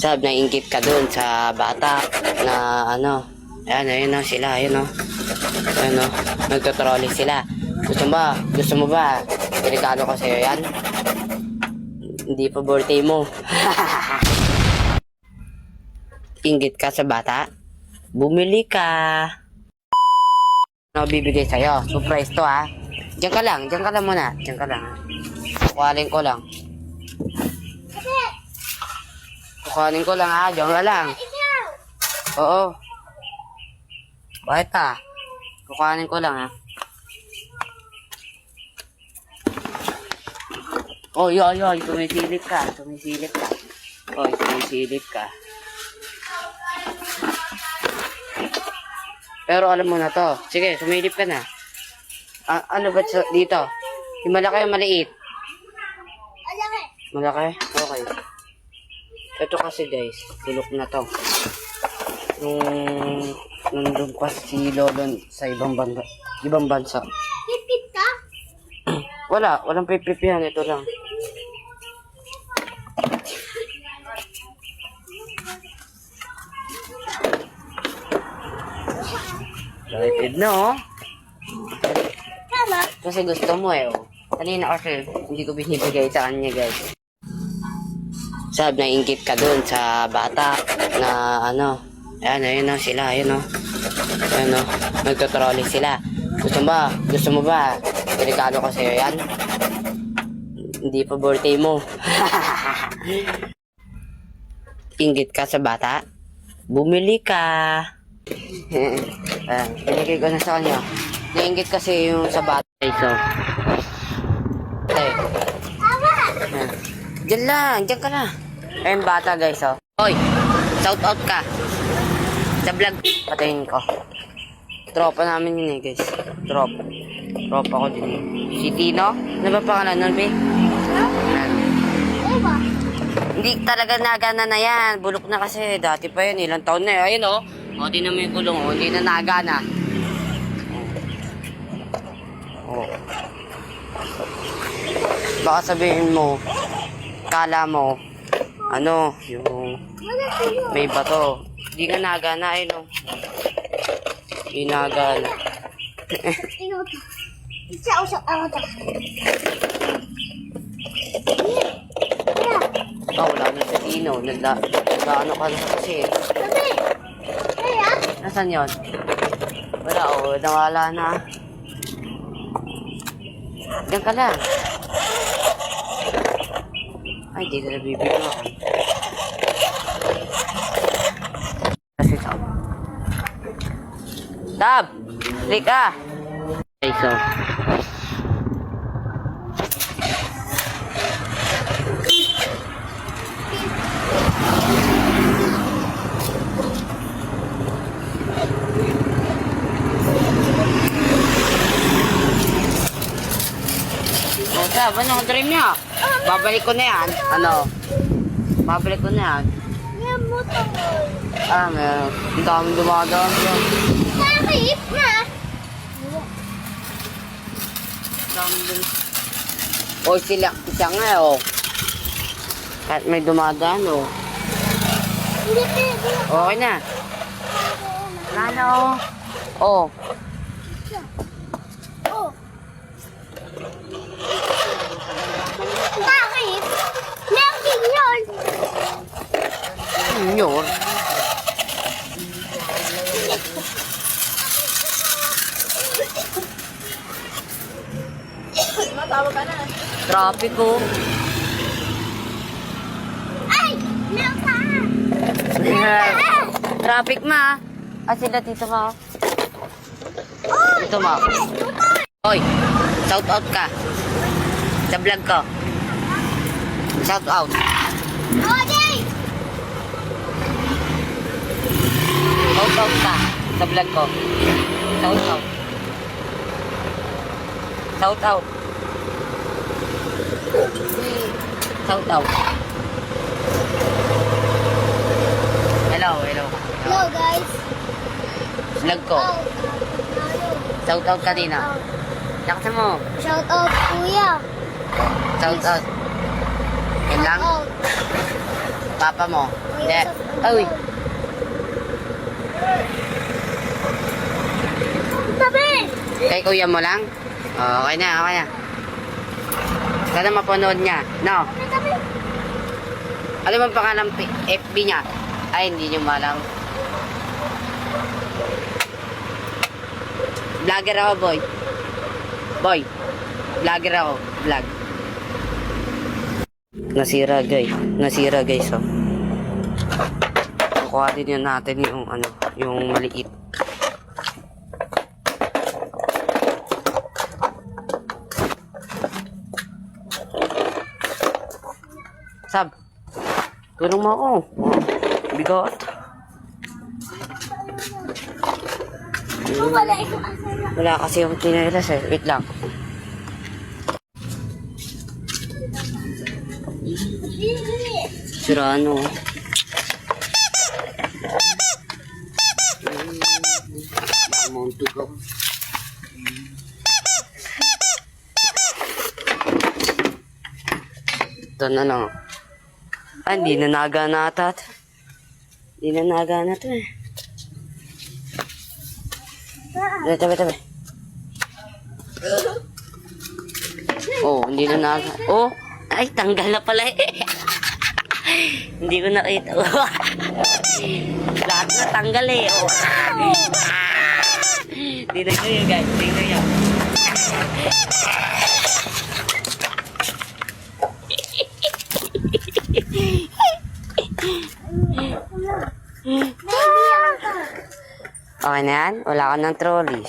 Sab, nainggit ka dun sa bata na ano. Ayan o, sila, ayun o. Ayan o, nagtotrolley sila. Gusto mo ba? Regalo ko sa'yo yan. Hindi pa birthday mo. Inggit ka sa bata? Bumili ka. Ano bibigay sa'yo? Surprise to ha. Diyan ka lang muna. Diyan ka lang. Kukuhanin ko lang. Kukuhanin ko lang ha. Diyan ka lang. Oo. Bakit ha? Kukuhanin ko lang ha. Oh, yoy. Sumisilip ka. Oh, sumisilip ka. Pero alam mo na to. Sige, sumilip ka na. Ano ba dito? Yung malaki o maliit? Malaki? Okay. Ito kasi guys, bulok na to. Nandun pa si Lolo sa ibang bansa. Pipit ka? Walang pipipihan. Ito lang. Excited na oh. Tama. Kasi gusto mo eh oh. Kanina kasi hindi ko binibigay sa kanya guys. Sab, nainggit ka dun sa bata na ano. Ayan o, sila, ayun o. Ayan o, nagtotrolley sila. Gusto mo ba? Regalo ko sa'yo yan. Hindi pa birthday mo. Inggit ka sa bata? Bumili ka. Binigay ko na sa kanya. Nainggit kasi yung sa bata. So, Diyan ka na. Ayun bata guys oh. Hoy, shout out ka. Sa vlog, patayin ko. Tropa namin yun eh guys. Tropa ko din eh. Si Tino? Ano ba pangalan nun, be? Hindi talaga nagana na yan. Bulok na kasi. Dati pa yun. Ilang taon na yun. Ayun oh. O, di na may kulong. O, hindi na nagana. O. Baka sabihin mo, kala mo, ano, yung may bato. Hindi ka nagana, ayun o. Hindi nagana. Wala na sa Tino. Nagano ka na kasi. Nasaan yun? Wala o, nawala na. Diyan ka lang. Ay, di ka nabibigyan ako. Kasi Tab. Tab! Balik ka! Okay, so. Tab, ano ang dream niya? Babalik ko na yan. Ano? Babalik ko na yan. Yan mo to. Meron. Ang daming dumadaan dyan. Bakit na? O sila nga oh. Kahit may dumadaan oh. Okay na. Ano? Oh. Bakit? Meron yun. Yun. Matawa ka na. Traffic oh. Ay! Meron ka. Traffic ma. Sila dito ma. Dito ma. Hoy, shout out ka. Sa vlog ko. Shout out. Okay! Shout out ka. Sa vlog ko. Shout out. Shout out. Shout out. Hello. Hello guys. Vlog ko. Shout out ka din ah. Lakas mo. Shout out kuya. Shout out. Yan lang. Shout out. Papa mo. Hindi. Uy. Tabi! Kay kuya mo lang? Oh, okay na, okay na. Sana mapanood niya. No? Tabi! Ano bang pangalan FB niya? Ay, hindi niyo malam. Vlogger ako, boy. Boy. Vlogger ako. Vlog. Nasira, guys. Nasira, guys, oh. Kukuha din yan natin yung, ano, yung maliit. Sab. Tulong mo ako. Bigot. Wala ito asal. Wala kasi yung tinilas eh. Wait lang. Sira ano. Monto ko. Ito na lang. Ah, hindi na nagana ata. Hindi na nagana to eh. Tabi. Oh, hindi na naga. Oh, ay, tanggal na pala eh. Hindi ko nakita. Lahat na tanggal eh. Oh. Tingnan nyo yun, guys. Tingnan nyo. Okay na yan? Wala ka ng trolley.